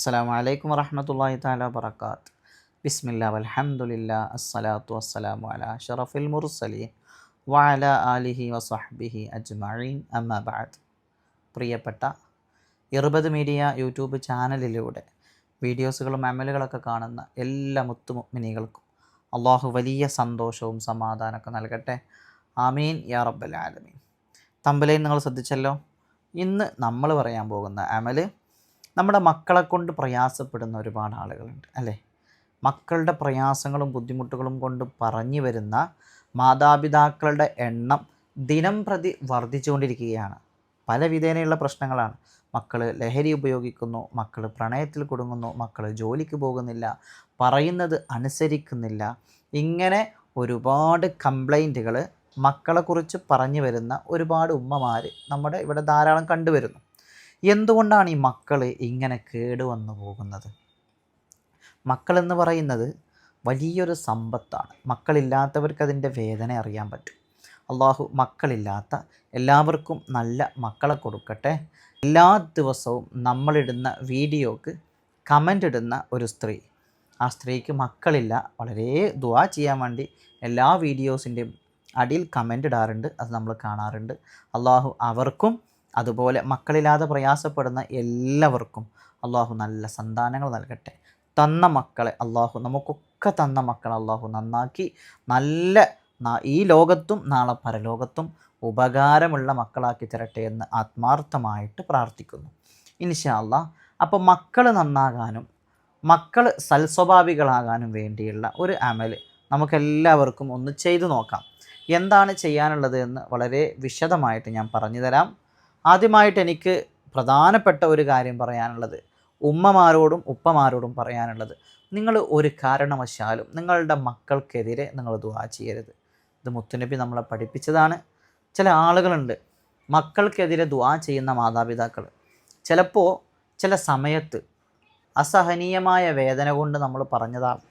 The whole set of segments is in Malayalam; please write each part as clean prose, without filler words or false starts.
അസ്സലാമു അലൈക്കും വറഹ്മത്തുള്ളാഹി തആല വബറകാത്ത്. ബിസ്മില്ലാ വൽഹംദുലില്ലാ അസ്സലാത്തു വസ്സലാമു അലാ അഷ്റഫിൽ മുർസലീൻ വഅലാ ആലിഹി വസഹ്ബിഹി അജ്മഈൻ അമ്മാ ബഅദ്. പ്രിയപ്പെട്ട ഇർബദ് മീഡിയ യൂട്യൂബ് ചാനലിലൂടെ വീഡിയോസുകളും അമലുകളൊക്കെ കാണുന്ന എല്ലാ മുത്തുമുഅ്മിനീകൾക്കും അള്ളാഹു വലിയ സന്തോഷവും സമാധാനമൊക്കെ നൽകട്ടെ. ആമീൻ യാ റബ്ബൽ ആലമീൻ. തമ്പലയിൽ നിങ്ങൾ ശ്രദ്ധിച്ചല്ലോ, ഇന്ന് നമ്മൾ പറയാൻ പോകുന്ന അമല് നമ്മുടെ മക്കളെ കൊണ്ട് പ്രയാസപ്പെടുന്ന ഒരുപാട് ആളുകളുണ്ട് അല്ലേ. മക്കളുടെ പ്രയാസങ്ങളും ബുദ്ധിമുട്ടുകളും കൊണ്ട് പറഞ്ഞു വരുന്ന മാതാപിതാക്കളുടെ എണ്ണം ദിനം പ്രതി വർദ്ധിച്ചുകൊണ്ടിരിക്കുകയാണ്. പല വിധേനയുള്ള പ്രശ്നങ്ങളാണ്. മക്കൾ ലഹരി ഉപയോഗിക്കുന്നു, മക്കൾ പ്രണയത്തിൽ കുടുങ്ങുന്നു, മക്കൾ ജോലിക്ക് പോകുന്നില്ല, പറയുന്നത് അനുസരിക്കുന്നില്ല. ഇങ്ങനെ ഒരുപാട് കംപ്ലൈൻറ്റുകൾ മക്കളെക്കുറിച്ച് പറഞ്ഞു വരുന്ന ഒരുപാട് ഉമ്മമാർ നമ്മുടെ ഇവിടെ ധാരാളം കണ്ടുവരുന്നു. എന്തുകൊണ്ടാണ് ഈ മക്കൾ ഇങ്ങനെ കേടുവന്നു പോകുന്നത്? മക്കളെന്ന് പറയുന്നത് വലിയൊരു സമ്പത്താണ്. മക്കളില്ലാത്തവർക്ക് അതിൻ്റെ വേദന അറിയാൻ പറ്റും. അള്ളാഹു മക്കളില്ലാത്ത എല്ലാവർക്കും നല്ല മക്കളെ കൊടുക്കട്ടെ. എല്ലാ ദിവസവും നമ്മളിടുന്ന വീഡിയോക്ക് കമൻ്റ് ഇടുന്ന ഒരു സ്ത്രീ, ആ സ്ത്രീക്ക് മക്കളില്ല, വളരെ ദുആ ചെയ്യാൻ വേണ്ടി എല്ലാ വീഡിയോസിൻ്റെയും അടിയിൽ കമൻ്റ് ഇടാറുണ്ട്. അത് നമ്മൾ കാണാറുണ്ട്. അള്ളാഹു അവർക്കും അതുപോലെ മക്കളില്ലാതെ പ്രയാസപ്പെടുന്ന എല്ലാവർക്കും അള്ളാഹു നല്ല സന്താനങ്ങൾ നൽകട്ടെ. തന്ന മക്കളെ അള്ളാഹു നമുക്കൊക്കെ തന്ന മക്കളെ അള്ളാഹു നന്നാക്കി നല്ല ഈ ലോകത്തും നാളെ പരലോകത്തും ഉപകാരമുള്ള മക്കളാക്കി തരട്ടെ എന്ന് ആത്മാർത്ഥമായിട്ട് പ്രാർത്ഥിക്കുന്നു ഇൻഷാ അള്ളാഹ്. അപ്പോൾ മക്കൾ നന്നാകാനും മക്കൾ സൽസ്വഭാവികളാകാനും വേണ്ടിയുള്ള ഒരു അമൽ നമുക്കെല്ലാവർക്കും ഒന്ന് ചെയ്തു നോക്കാം. എന്താണ് ചെയ്യാനുള്ളത് എന്ന് വളരെ വിശദമായിട്ട് ഞാൻ പറഞ്ഞു തരാം. ആദ്യമായിട്ട് എനിക്ക് പ്രധാനപ്പെട്ട ഒരു കാര്യം പറയാനുള്ളത്, ഉമ്മമാരോടും ഉപ്പമാരോടും പറയാനുള്ളത്, നിങ്ങൾ ഒരു കാരണവശാലും നിങ്ങളുടെ മക്കൾക്കെതിരെ നിങ്ങൾ ദുആ ചെയ്യരുത്. ഇത് മുത്തുനബി നമ്മളെ പഠിപ്പിച്ചതാണ്. ചില ആളുകളുണ്ട് മക്കൾക്കെതിരെ ദുആ ചെയ്യുന്ന മാതാപിതാക്കൾ. ചിലപ്പോൾ ചില സമയത്ത് അസഹനീയമായ വേദന കൊണ്ട് നമ്മൾ പറഞ്ഞതാണ്,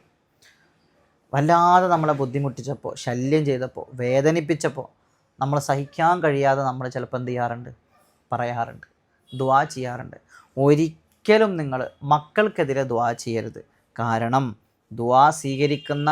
വല്ലാതെ നമ്മളെ ബുദ്ധിമുട്ടിച്ചപ്പോൾ, ശല്യം ചെയ്തപ്പോൾ, വേദനിപ്പിച്ചപ്പോൾ നമ്മൾ സഹിക്കാൻ കഴിയാതെ നമ്മൾ ചിലപ്പോൾ എന്ത് ചെയ്യാറുണ്ട്, പറയാറുണ്ട്, ദുആ ചെയ്യാറുണ്ട്. ഒരിക്കലും നിങ്ങൾ മക്കൾക്കെതിരെ ദുആ ചെയ്യരുത്. കാരണം ദുആ സ്വീകരിക്കുന്ന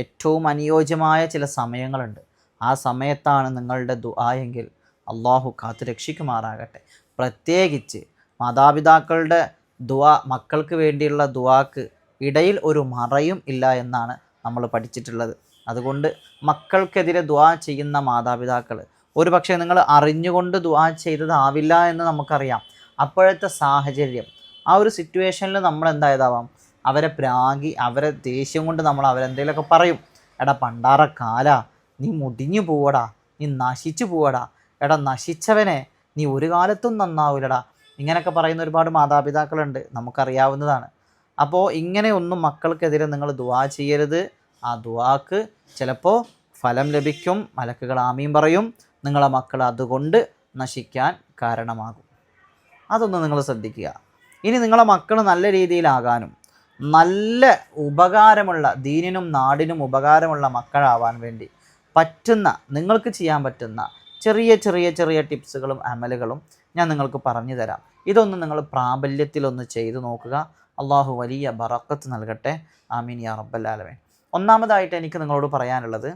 ഏറ്റവും അനുയോജ്യമായ ചില സമയങ്ങളുണ്ട്. ആ സമയത്താണ് നിങ്ങളുടെ ദുആ എങ്കിൽ അള്ളാഹു കാത്തു രക്ഷിക്കുമാറാകട്ടെ. പ്രത്യേകിച്ച് മാതാപിതാക്കളുടെ ദുആ, മക്കൾക്ക് വേണ്ടിയുള്ള ദുആക്ക് ഇടയിൽ ഒരു മറയും ഇല്ല എന്നാണ് നമ്മൾ പഠിച്ചിട്ടുള്ളത്. അതുകൊണ്ട് മക്കൾക്കെതിരെ ദുആ ചെയ്യുന്ന മാതാപിതാക്കൾ, ഒരു പക്ഷേ നിങ്ങൾ അറിഞ്ഞുകൊണ്ട് ദുആ ചെയ്തതാവില്ല എന്ന് നമുക്കറിയാം. അപ്പോഴത്തെ സാഹചര്യം, ആ ഒരു സിറ്റുവേഷനിൽ നമ്മൾ എന്തായതാവാം, അവരെ പ്രാഗി, അവരെ ദേഷ്യം കൊണ്ട് നമ്മൾ അവരെന്തെങ്കിലുമൊക്കെ പറയും. എടാ പണ്ടാറ കാല, നീ മുടിഞ്ഞു പോവടാ, നീ നശിച്ചു പോവടാ, എടാ നശിച്ചവനെ, നീ ഒരു കാലത്തും നന്നാവില്ലടാ, ഇങ്ങനെയൊക്കെ പറയുന്ന ഒരുപാട് മാതാപിതാക്കളുണ്ട്, നമുക്കറിയാവുന്നതാണ്. അപ്പോൾ ഇങ്ങനെയൊന്നും മക്കൾക്കെതിരെ നിങ്ങൾ ദുആ ചെയ്യരുത്. ആ ദുആക്ക് ചിലപ്പോൾ ഫലം ലഭിക്കും, മലക്കുകൾ ആമീൻ പറയും, നിങ്ങളെ മക്കൾ അതുകൊണ്ട് നശിക്കാൻ കാരണമാകും. അതൊന്ന് നിങ്ങൾ ശ്രദ്ധിക്കുക. ഇനി നിങ്ങളെ മക്കൾ നല്ല രീതിയിലാകാനും നല്ല ഉപകാരമുള്ള, ദീനിനും നാടിനും ഉപകാരമുള്ള മക്കളാവാൻ വേണ്ടി പറ്റുന്ന, നിങ്ങൾക്ക് ചെയ്യാൻ പറ്റുന്ന ചെറിയ ചെറിയ ചെറിയ ടിപ്സുകളും അമലുകളും ഞാൻ നിങ്ങൾക്ക് പറഞ്ഞു തരാം. ഇതൊന്ന് നിങ്ങൾ പ്രാബല്യത്തിലൊന്ന് ചെയ്തു നോക്കുക. അള്ളാഹു വലിയ ബറക്കത്ത് നൽകട്ടെ. ആമീൻ യാ റബ്ബൽ ആലമീൻ. ഒന്നാമതായിട്ട് എനിക്ക് നിങ്ങളോട് പറയാനുള്ളത്,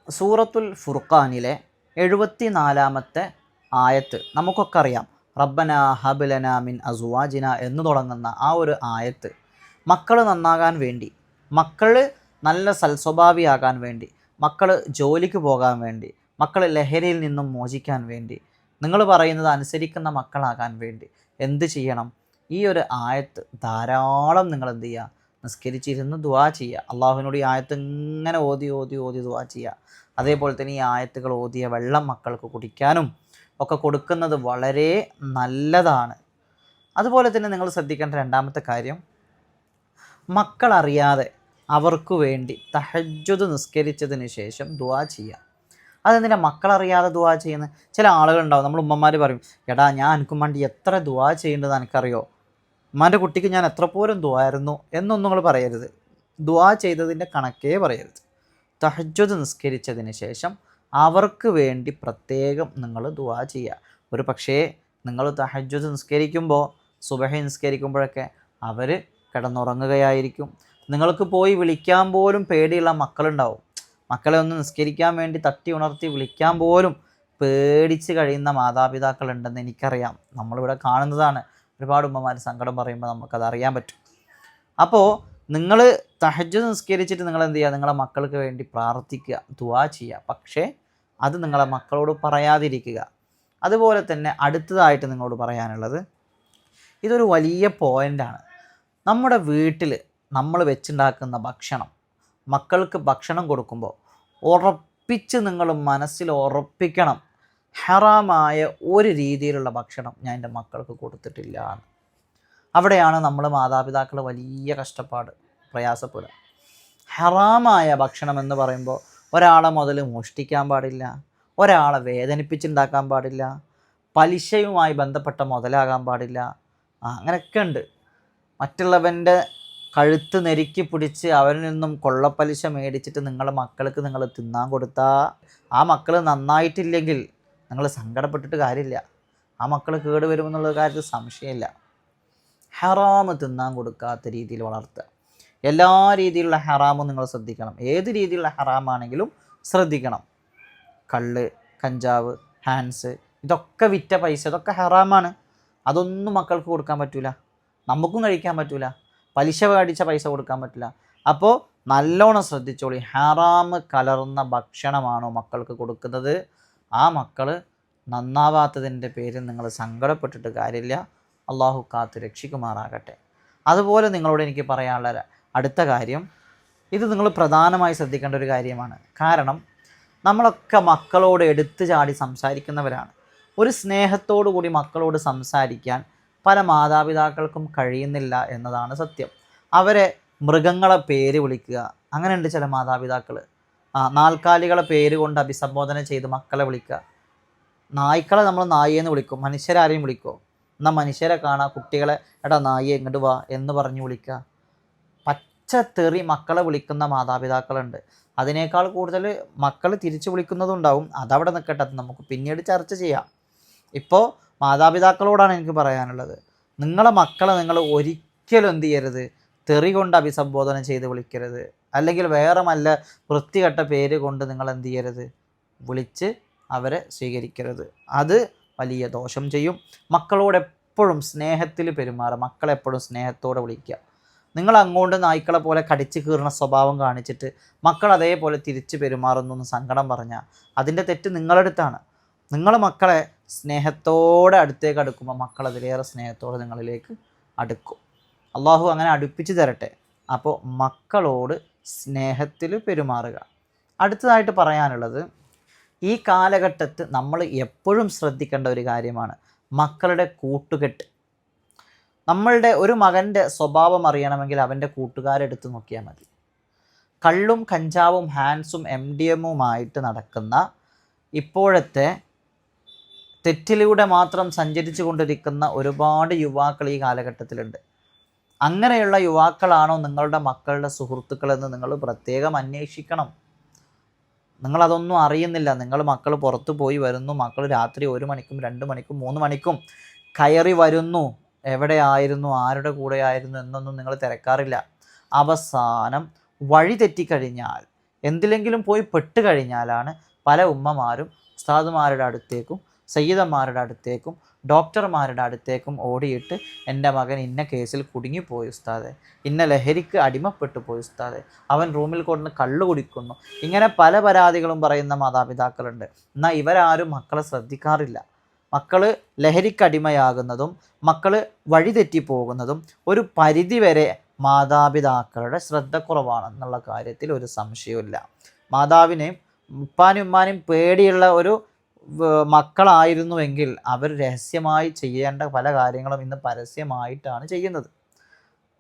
സൂറത്തുൽ ഫുർഖാനിലെ 74-ാമത്തെ ആയത്ത് നമുക്കൊക്കെ അറിയാം. റബ്ബന ഹബ് ലനാ മിൻ അസ്വാജിന എന്ന് തുടങ്ങുന്ന ആ ഒരു ആയത്ത്, മക്കൾ നന്നാകാൻ വേണ്ടി, മക്കൾ നല്ല സൽസ്വഭാവിയാകാൻ വേണ്ടി, മക്കൾ ജോലിക്ക് പോകാൻ വേണ്ടി, മക്കൾ ലഹരിയിൽ നിന്നും മോചിക്കാൻ വേണ്ടി, നിങ്ങൾ പറയുന്നത് അനുസരിക്കുന്ന മക്കളാകാൻ വേണ്ടി എന്ത് ചെയ്യണം? ഈ ഒരു ആയത്ത് ധാരാളം നിങ്ങൾ എന്ത് ചെയ്യുക, നിസ്കരിച്ചിരുന്ന് ദുആ ചെയ്യുക. അള്ളാഹുവിനോട് ഈ ആയത്ത് ഇങ്ങനെ ഓതി ഓതി ഓതി ദുആ ചെയ്യുക. അതേപോലെ തന്നെ ഈ ആയത്തുകൾ ഓതിയ വെള്ളം മക്കൾക്ക് കുടിക്കാനും ഒക്കെ കൊടുക്കുന്നത് വളരെ നല്ലതാണ്. അതുപോലെ തന്നെ നിങ്ങൾ ശ്രദ്ധിക്കേണ്ട രണ്ടാമത്തെ കാര്യം, മക്കളറിയാതെ അവർക്ക് വേണ്ടി തഹജ്ജുദ് നിസ്കരിച്ചതിന് ശേഷം ദുആ ചെയ്യുക. അതെന്തിനാ മക്കളറിയാതെ ദുആ ചെയ്യുന്നത്? ചില ആളുകളുണ്ടാവും, നമ്മൾ ഉമ്മമാർ പറയും, എടാ ഞാൻ എനിക്കും വേണ്ടി എത്ര ദുആ ചെയ്യേണ്ടത് എനിക്കറിയോ, ഉമ്മാൻ്റെ കുട്ടിക്ക് ഞാൻ എത്ര പോലും ദുആയിരുന്നു എന്നൊന്നും നിങ്ങൾ പറയരുത്. ദുആ ചെയ്തതിൻ്റെ കണക്കേ പറയരുത്. തഹജ്ജുദ് നിസ്കരിച്ചതിന് ശേഷം അവർക്ക് വേണ്ടി പ്രത്യേകം നിങ്ങൾ ദുആ ചെയ്യുക. ഒരു പക്ഷേ നിങ്ങൾ തഹജ്ജുദ് നിസ്കരിക്കുമ്പോൾ, സുബഹി നിസ്കരിക്കുമ്പോഴൊക്കെ അവർ കിടന്നുറങ്ങുകയായിരിക്കും. നിങ്ങൾക്ക് പോയി വിളിക്കാൻ പോലും പേടിയുള്ള മക്കളുണ്ടാവും. മക്കളെ ഒന്ന് നിസ്കരിക്കാൻ വേണ്ടി തട്ടി ഉണർത്തി വിളിക്കാൻ പോലും പേടിച്ച് കഴിയുന്ന മാതാപിതാക്കളുണ്ടെന്ന് എനിക്കറിയാം. നമ്മളിവിടെ കാണുന്നതാണ്. ഒരുപാട് ഉമ്മമാർ സങ്കടം പറയുമ്പോൾ നമുക്കത് അറിയാൻ പറ്റും. അപ്പോൾ നിങ്ങൾ തഹജ്ജുദ് നിസ്കരിച്ചിട്ട് നിങ്ങൾ എന്ത് ചെയ്യുക? നിങ്ങളെ മക്കൾക്ക് വേണ്ടി പ്രാർത്ഥിക്കുക, ദുആ ചെയ്യുക. പക്ഷേ അത് നിങ്ങളെ മക്കളോട് പറയാതിരിക്കുക. അതുപോലെ തന്നെ അടുത്തതായിട്ട് നിങ്ങളോട് പറയാനുള്ളത്, ഇതൊരു വലിയ പോയിൻ്റാണ്. നമ്മുടെ വീട്ടിൽ നമ്മൾ വെച്ചുണ്ടാക്കുന്ന ഭക്ഷണം, മക്കൾക്ക് ഭക്ഷണം കൊടുക്കുമ്പോൾ ഉറപ്പിച്ച് നിങ്ങൾ മനസ്സിൽ ഉറപ്പിക്കണം, ഹറാമായ ഒരു രീതിയിലുള്ള ഭക്ഷണം ഞാൻ എൻ്റെ മക്കൾക്ക് കൊടുത്തിട്ടില്ല എന്ന്. അവിടെയാണ് നമ്മൾ മാതാപിതാക്കൾ വലിയ കഷ്ടപ്പാട് പ്രയാസപ്പെടുക. ഹറാമായ ഭക്ഷണം എന്ന് പറയുമ്പോൾ ഒരാളെ മുതൽ മോഷ്ടിക്കാൻ പാടില്ല, ഒരാളെ വേദനിപ്പിച്ചുണ്ടാക്കാൻ പാടില്ല, പലിശയുമായി ബന്ധപ്പെട്ട മുതലാകാൻ പാടില്ല. അങ്ങനെയൊക്കെ ഉണ്ട്. മറ്റുള്ളവൻ്റെ കഴുത്ത് നെരുക്കി പിടിച്ച് അവരിൽ നിന്നും കൊള്ളപ്പലിശ മേടിച്ചിട്ട് നിങ്ങളുടെ മക്കൾക്ക് നിങ്ങൾ തിന്നാൻ കൊടുത്താൽ ആ മക്കൾ നന്നായിട്ടില്ലെങ്കിൽ നിങ്ങൾ സങ്കടപ്പെട്ടിട്ട് കാര്യമില്ല. ആ മക്കൾ കേടുവരുമെന്നുള്ള കാര്യത്തിൽ സംശയമില്ല. ഹറാമ് തിന്നാൻ കൊടുക്കാത്ത രീതിയിൽ വളർത്തുക. എല്ലാ രീതിയിലുള്ള ഹറാമും നിങ്ങൾ ശ്രദ്ധിക്കണം. ഏത് രീതിയിലുള്ള ഹറാമാണെങ്കിലും ശ്രദ്ധിക്കണം. കള്ള്, കഞ്ചാവ്, ഹാൻസ്, ഇതൊക്കെ വിറ്റ പൈസ, ഇതൊക്കെ ഹറാമാണ്. അതൊന്നും മക്കൾക്ക് കൊടുക്കാൻ പറ്റില്ല, നമുക്കും കഴിക്കാൻ പറ്റില്ല. പലിശ മേടിച്ച പൈസ കൊടുക്കാൻ പറ്റില്ല. അപ്പോൾ നല്ലോണം ശ്രദ്ധിച്ചോളി. ഹറാമ് കലർന്ന ഭക്ഷണമാണോ മക്കൾക്ക് കൊടുക്കുന്നത്, ആ മക്കൾ നന്നാവാത്തതിൻ്റെ പേരിൽ നിങ്ങൾ സങ്കടപ്പെട്ടിട്ട് കാര്യമില്ല. അള്ളാഹു കാത്ത് രക്ഷിക്കുമാറാകട്ടെ. അതുപോലെ നിങ്ങളോട് എനിക്ക് പറയാനുള്ള അടുത്ത കാര്യം, ഇത് നിങ്ങൾ പ്രധാനമായി ശ്രദ്ധിക്കേണ്ട ഒരു കാര്യമാണ്. കാരണം നമ്മളൊക്കെ മക്കളോട് എടുത്തു ചാടി സംസാരിക്കുന്നവരാണ്. ഒരു സ്നേഹത്തോടു കൂടി മക്കളോട് സംസാരിക്കാൻ പല മാതാപിതാക്കൾക്കും കഴിയുന്നില്ല എന്നതാണ് സത്യം. അവരെ മൃഗങ്ങളെ പേര് വിളിക്കുക, അങ്ങനെയുണ്ട് ചില മാതാപിതാക്കൾ. നാൽക്കാലികളെ പേര് കൊണ്ട് അഭിസംബോധന ചെയ്ത് മക്കളെ വിളിക്കുക. നായ്ക്കളെ നമ്മൾ നായിയെന്ന് വിളിക്കും, മനുഷ്യരാരെയും വിളിക്കുമോ? എന്നാൽ മനുഷ്യരെ കാണാം, കുട്ടികളെ എടാ നായിയെ ഇങ്ങോട്ട് വാ എന്ന് പറഞ്ഞ് വിളിക്കുക. പച്ചത്തെറി മക്കളെ വിളിക്കുന്ന മാതാപിതാക്കളുണ്ട്. അതിനേക്കാൾ കൂടുതൽ മക്കൾ തിരിച്ചു വിളിക്കുന്നതുണ്ടാവും. അതവിടെ നിൽക്കട്ടെ, അത് നമുക്ക് പിന്നീട് ചർച്ച ചെയ്യാം. ഇപ്പോൾ മാതാപിതാക്കളോടാണ് എനിക്ക് പറയാനുള്ളത്, നിങ്ങളെ മക്കളെ നിങ്ങൾ ഒരിക്കലും എന്ത് ചെയ്യരുത്, തെറി കൊണ്ട് അഭിസംബോധന ചെയ്ത് വിളിക്കരുത്. അല്ലെങ്കിൽ വേറെ നല്ല വൃത്തികെട്ട പേര് കൊണ്ട് നിങ്ങൾ എന്ത് ചെയ്യരുത്, വിളിച്ച് അവരെ സ്വീകരിക്കരുത്. അത് വലിയ ദോഷം ചെയ്യും. മക്കളോട് എപ്പോഴും സ്നേഹത്തിൽ പെരുമാറുക, മക്കളെപ്പോഴും സ്നേഹത്തോടെ വിളിക്കുക. നിങ്ങൾ അങ്ങോട്ട് നായ്ക്കളെ പോലെ കടിച്ചു കീറുന്ന സ്വഭാവം കാണിച്ചിട്ട് മക്കൾ അതേപോലെ തിരിച്ച് പെരുമാറുന്നു എന്ന് സങ്കടം പറഞ്ഞാൽ അതിൻ്റെ തെറ്റ് നിങ്ങളുടെ അടുത്താണ്. നിങ്ങൾ മക്കളെ സ്നേഹത്തോടെ അടുത്തേക്ക് അടുക്കുമ്പോൾ മക്കൾ അതിലേറെ സ്നേഹത്തോടെ നിങ്ങളിലേക്ക് അടുക്കും. അള്ളാഹു അങ്ങനെ അടുപ്പിച്ച് തരട്ടെ. അപ്പോൾ മക്കളോട് സ്നേഹത്തിൽ പെരുമാറുക. അടുത്തതായിട്ട് പറയാനുള്ളത്, ഈ കാലഘട്ടത്തിൽ നമ്മൾ എപ്പോഴും ശ്രദ്ധിക്കേണ്ട ഒരു കാര്യമാണ് മക്കളുടെ കൂട്ടുകെട്ട്. നമ്മളുടെ ഒരു മകൻ്റെ സ്വഭാവം അറിയണമെങ്കിൽ അവൻ്റെ കൂട്ടുകാരെടുത്ത് നോക്കിയാൽ മതി. കള്ളും കഞ്ചാവും ഹാൻസും MDMയുമായിട്ട് നടക്കുന്ന ഇപ്പോഴത്തെ തെറ്റിലൂടെ മാത്രം സഞ്ചരിച്ചു കൊണ്ടിരിക്കുന്ന ഒരുപാട് യുവാക്കൾ ഈ കാലഘട്ടത്തിലുണ്ട്. അങ്ങനെയുള്ള യുവാക്കളാണോ നിങ്ങളുടെ മക്കളുടെ സുഹൃത്തുക്കളെന്ന് നിങ്ങൾ പ്രത്യേകം അന്വേഷിക്കണം. നിങ്ങളതൊന്നും അറിയുന്നില്ല. നിങ്ങൾ മക്കൾ പുറത്തു പോയി വരുന്നു, മക്കൾ രാത്രി 1 മണിക്കും 2 മണിക്കും 3 മണിക്കും കയറി വരുന്നു, എവിടെയായിരുന്നു, ആരുടെ കൂടെ ആയിരുന്നു എന്നൊന്നും നിങ്ങൾ തിരക്കാറില്ല. അവസാനം വഴി തെറ്റിക്കഴിഞ്ഞാൽ, എന്തിലെങ്കിലും പോയി പെട്ട് കഴിഞ്ഞാലാണ് പല ഉമ്മമാരും ഉസ്താദുമാരുടെ അടുത്തേക്കും സയ്യിദന്മാരുടെ അടുത്തേക്കും ഡോക്ടർമാരുടെ അടുത്തേക്കും ഓടിയിട്ട് എൻ്റെ മകൻ ഇന്ന കേസിൽ കുടുങ്ങിപ്പോയി ഉസ്താദെ, ഇന്ന ലഹരിക്ക് അടിമപ്പെട്ടു പോയി ഉസ്താദെ, അവൻ റൂമിൽ കൊണ്ട് കള്ളു കുടിക്കുന്നു, ഇങ്ങനെ പല പരാതികളും പറയുന്ന മാതാപിതാക്കളുണ്ട്. എന്നാൽ ഇവരാരും മക്കളെ ശ്രദ്ധിക്കാറില്ല. മക്കൾ ലഹരിക്കടിമയാകുന്നതും മക്കൾ വഴിതെറ്റിപ്പോകുന്നതും ഒരു പരിധിവരെ മാതാപിതാക്കളുടെ ശ്രദ്ധക്കുറവാണെന്നുള്ള കാര്യത്തിൽ ഒരു സംശയമില്ല. മാതാവിനെയും ഉപ്പാനും ഉമ്മാനും പേടിയുള്ള ഒരു മക്കളായിരുന്നുവെങ്കിൽ അവർ രഹസ്യമായി ചെയ്യേണ്ട പല കാര്യങ്ങളും ഇന്ന് പരസ്യമായിട്ടാണ് ചെയ്യുന്നത്.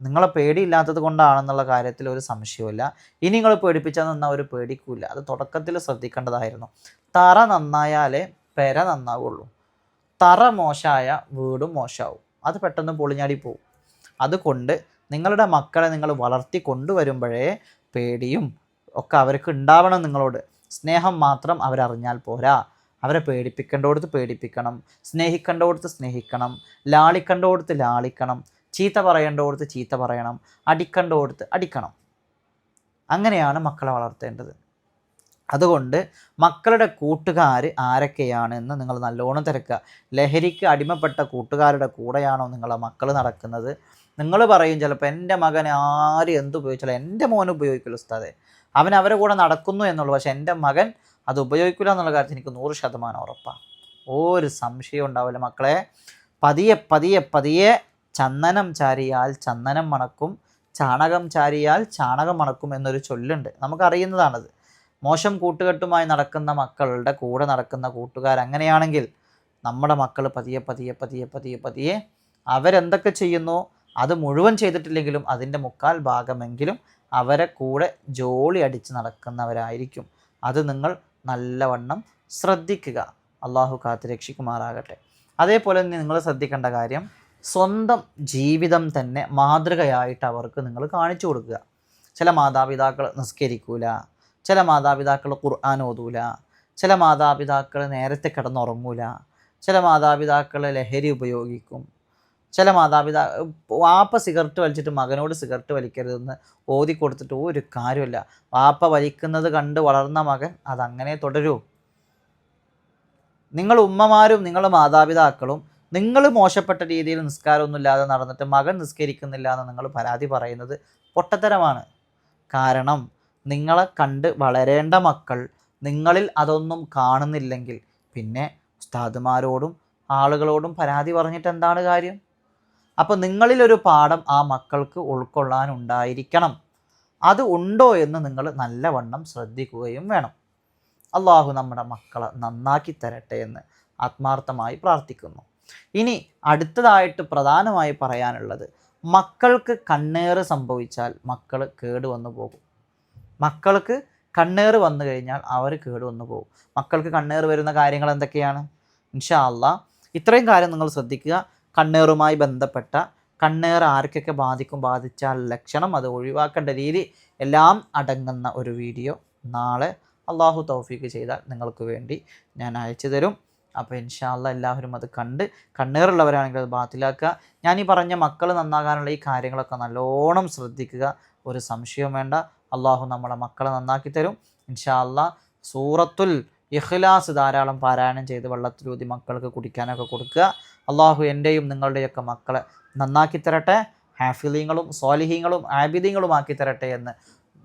നിങ്ങളെ പേടിയില്ലാത്തത് കൊണ്ടാണെന്നുള്ള കാര്യത്തിൽ ഒരു സംശയമില്ല. ഇനി നിങ്ങൾ പേടിപ്പിച്ചാൽ നിന്നാൽ ഒരു പേടിക്കില്ല. അത് തുടക്കത്തിൽ ശ്രദ്ധിക്കേണ്ടതായിരുന്നു. തറ നന്നായാലേ പെര നന്നാവുള്ളൂ. തറ മോശമായ വീടും മോശമാവും, അത് പെട്ടെന്ന് പൊളിഞ്ഞാടി പോവും. അതുകൊണ്ട് നിങ്ങളുടെ മക്കളെ നിങ്ങൾ വളർത്തി കൊണ്ടുവരുമ്പോഴേ പേടിയും ഒക്കെ അവർക്ക് ഉണ്ടാവണം. നിങ്ങളോട് സ്നേഹം മാത്രം അവരറിഞ്ഞാൽ പോരാ, അവരെ പേടിപ്പിക്കേണ്ടോടത്ത് പേടിപ്പിക്കണം, സ്നേഹിക്കേണ്ടോടത്ത് സ്നേഹിക്കണം, ലാളിക്കേണ്ടോടത്ത് ലാളിക്കണം, ചീത്ത പറയേണ്ടോടത്ത് ചീത്ത പറയണം, അടിക്കേണ്ടോടത്ത് അടിക്കണം. അങ്ങനെയാണ് മക്കളെ വളർത്തേണ്ടത്. അതുകൊണ്ട് മക്കളുടെ കൂട്ടുകാർ ആരൊക്കെയാണെന്ന് നിങ്ങൾ നല്ലോണം തിരക്കുക. ലഹരിക്ക് അടിമപ്പെട്ട കൂട്ടുകാരുടെ കൂടെയാണോ നിങ്ങളെ മക്കൾ നടക്കുന്നത്? നിങ്ങൾ പറയും ചിലപ്പോൾ എൻ്റെ മകൻ ആര് എന്തുപയോഗിച്ചാലും എൻ്റെ മോൻ ഉപയോഗിക്കില്ല ഉസ്താദേ, അവൻ അവരുടെ കൂടെ നടക്കുന്നു എന്നുള്ളൂ, പക്ഷെ എൻ്റെ മകൻ അത് ഉപയോഗിക്കില്ല എന്നുള്ള കാര്യത്തിൽ എനിക്ക് 100% ഉറപ്പാണ്. ഒരു സംശയം ഉണ്ടാവില്ല മക്കളെ. പതിയെ പതിയെ പതിയെ ചന്ദനം ചാരിയാൽ ചന്ദനം മണക്കും, ചാണകം ചാരിയാൽ ചാണകം മണക്കും എന്നൊരു ചൊല്ലുണ്ട്, നമുക്കറിയുന്നതാണത്. മോശം കൂട്ടുകെട്ടുമായി നടക്കുന്ന മക്കളുടെ കൂടെ നടക്കുന്ന കൂട്ടുകാരങ്ങനെയാണെങ്കിൽ നമ്മുടെ മക്കൾ പതിയെ പതിയെ പതിയെ പതിയെ പതിയെ അവരെന്തൊക്കെ ചെയ്യുന്നു അത് മുഴുവൻ ചെയ്തിട്ടില്ലെങ്കിലും അതിൻ്റെ 3/4 ഭാഗമെങ്കിലും അവരെ കൂടെ ജോളി അടിച്ച് നടക്കുന്നവരായിരിക്കും. അത് നിങ്ങൾ നല്ലവണ്ണം ശ്രദ്ധിക്കുക. അള്ളാഹു കാത്ത് രക്ഷിക്കുമാറാകട്ടെ. അതേപോലെ തന്നെ നിങ്ങൾ ശ്രദ്ധിക്കേണ്ട കാര്യം, സ്വന്തം ജീവിതം തന്നെ മാതൃകയായിട്ട് അവർക്ക് നിങ്ങൾ കാണിച്ചു കൊടുക്കുക. ചില മാതാപിതാക്കൾ നിസ്കരിക്കൂല, ചില മാതാപിതാക്കൾ ഖുർആൻ ഓതൂല, ചില മാതാപിതാക്കൾ നേരത്തെ കിടന്നുറങ്ങൂല, ചില മാതാപിതാക്കൾ ലഹരി ഉപയോഗിക്കും, ചില വാപ്പ സിഗരറ്റ് വലിച്ചിട്ട് മകനോട് സിഗരറ്റ് വലിക്കരുതെന്ന് ഓതി കൊടുത്തിട്ട് ഒരു കാര്യമില്ല. വാപ്പ വലിക്കുന്നത് കണ്ട് വളർന്ന മകൻ അതങ്ങനെ തുടരൂ. നിങ്ങൾ ഉമ്മമാരും നിങ്ങൾ മാതാപിതാക്കളും നിങ്ങൾ മോശപ്പെട്ട രീതിയിൽ നിസ്കാരമൊന്നുമില്ലാതെ നടന്നിട്ട് മകൻ നിസ്കരിക്കുന്നില്ല എന്ന് നിങ്ങൾ പരാതി പറയുന്നത് പൊട്ടത്തരമാണ്. കാരണം നിങ്ങളെ കണ്ട് വളരേണ്ട മക്കൾ നിങ്ങളിൽ അതൊന്നും കാണുന്നില്ലെങ്കിൽ പിന്നെ ഉസ്താദുമാരോടും ആളുകളോടും പരാതി പറഞ്ഞിട്ട് എന്താണ് കാര്യം? അപ്പോൾ നിങ്ങളിലൊരു പാഠം ആ മക്കൾക്ക് ഉൾക്കൊള്ളാനുണ്ടായിരിക്കണം. അത് ഉണ്ടോ എന്ന് നിങ്ങൾ നല്ലവണ്ണം ശ്രദ്ധിക്കുകയും വേണം. അള്ളാഹു നമ്മുടെ മക്കളെ നന്നാക്കി തരട്ടെ എന്ന് ആത്മാർത്ഥമായി പ്രാർത്ഥിക്കുന്നു. ഇനി അടുത്തതായിട്ട് പ്രധാനമായി പറയാനുള്ളത്, മക്കൾക്ക് കണ്ണേറ് സംഭവിച്ചാൽ മക്കൾ കേടുവന്നു പോകും. മക്കൾക്ക് കണ്ണേറ് വന്നു കഴിഞ്ഞാൽ അവർ കേടുവന്നു പോകും. മക്കൾക്ക് കണ്ണേറ് വരുന്ന കാര്യങ്ങൾ എന്തൊക്കെയാണ്? ഇൻഷാ അള്ളാഹ് ഇത്രയും കാര്യം നിങ്ങൾ ശ്രദ്ധിക്കുക. കണ്ണേറുമായി ബന്ധപ്പെട്ട കണ്ണേറ് ആർക്കൊക്കെ ബാധിച്ചാൽ ലക്ഷണം, അത് ഒഴിവാക്കേണ്ട രീതി എല്ലാം അടങ്ങുന്ന ഒരു വീഡിയോ നാളെ അള്ളാഹു തൗഫീക്ക് ചെയ്താൽ നിങ്ങൾക്ക് വേണ്ടി ഞാൻ അയച്ചു തരും. അപ്പോൾ ഇൻഷാ അള്ളാഹ് എല്ലാവരും അത് കണ്ട് കണ്ണേറുള്ളവരാണെങ്കിൽ അത് ബാത്തിലാക്കുക. ഞാനീ പറഞ്ഞ മക്കൾ നന്നാകാനുള്ള ഈ കാര്യങ്ങളൊക്കെ നല്ലോണം ശ്രദ്ധിക്കുക. ഒരു സംശയവും വേണ്ട. അള്ളാഹു നമ്മളെ മക്കളെ നന്നാക്കി തരും ഇൻഷാ അള്ളാഹ്. സൂറത്തുൽ ഇഖ്ലാസ് ധാരാളം പാരായണം ചെയ്ത് വെള്ളത്തിലൂതി മക്കൾക്ക് കുടിക്കാനൊക്കെ കൊടുക്കുക. അള്ളാഹു എൻ്റെയും നിങ്ങളുടെയൊക്കെ മക്കളെ നന്നാക്കി തരട്ടെ, ഹാഫിളീങ്ങളും സ്വാലിഹീങ്ങളും ആബിദീങ്ങളും ആക്കി തരട്ടെ എന്ന്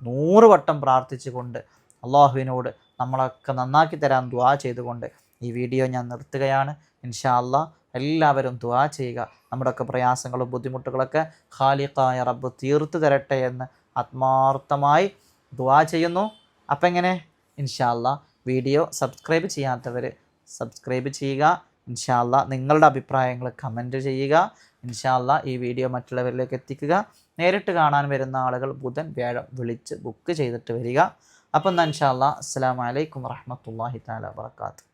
100 വട്ടം പ്രാർത്ഥിച്ചുകൊണ്ട് അള്ളാഹുവിനോട് നമ്മളൊക്കെ നന്നാക്കി തരാൻ ദുആ ചെയ്തുകൊണ്ട് ഈ വീഡിയോ ഞാൻ നിർത്തുകയാണ്. ഇൻഷാ അള്ളാഹ് എല്ലാവരും ദുആ ചെയ്യുക. നമ്മുടെയൊക്കെ പ്രയാസങ്ങളും ബുദ്ധിമുട്ടുകളൊക്കെ ഖാലിഖായ റബ്ബ് തീർത്തു തരട്ടെ എന്ന് ആത്മാർത്ഥമായി ദുആ ചെയ്യുന്നു. അപ്പം എങ്ങനെ ഇൻഷാ അള്ളാഹ് വീഡിയോ സബ്സ്ക്രൈബ് ചെയ്യാത്തവർ സബ്സ്ക്രൈബ് ചെയ്യുക. ഇൻഷാ അള്ളാഹ് നിങ്ങളുടെ അഭിപ്രായങ്ങൾ കമൻറ്റ് ചെയ്യുക. ഇൻഷാ അള്ളാഹ് ഈ വീഡിയോ മറ്റുള്ളവരിലേക്ക് എത്തിക്കുക. നേരിട്ട് കാണാൻ വരുന്ന ആളുകൾ ബുധൻ വ്യാഴം വിളിച്ച് ബുക്ക് ചെയ്തിട്ട് വരിക. അപ്പം ഇൻഷാ അള്ളാഹ് അസ്സലാമു അലൈക്കും വറഹ്മത്തുള്ളാഹി തആല വബറകാതുഹു.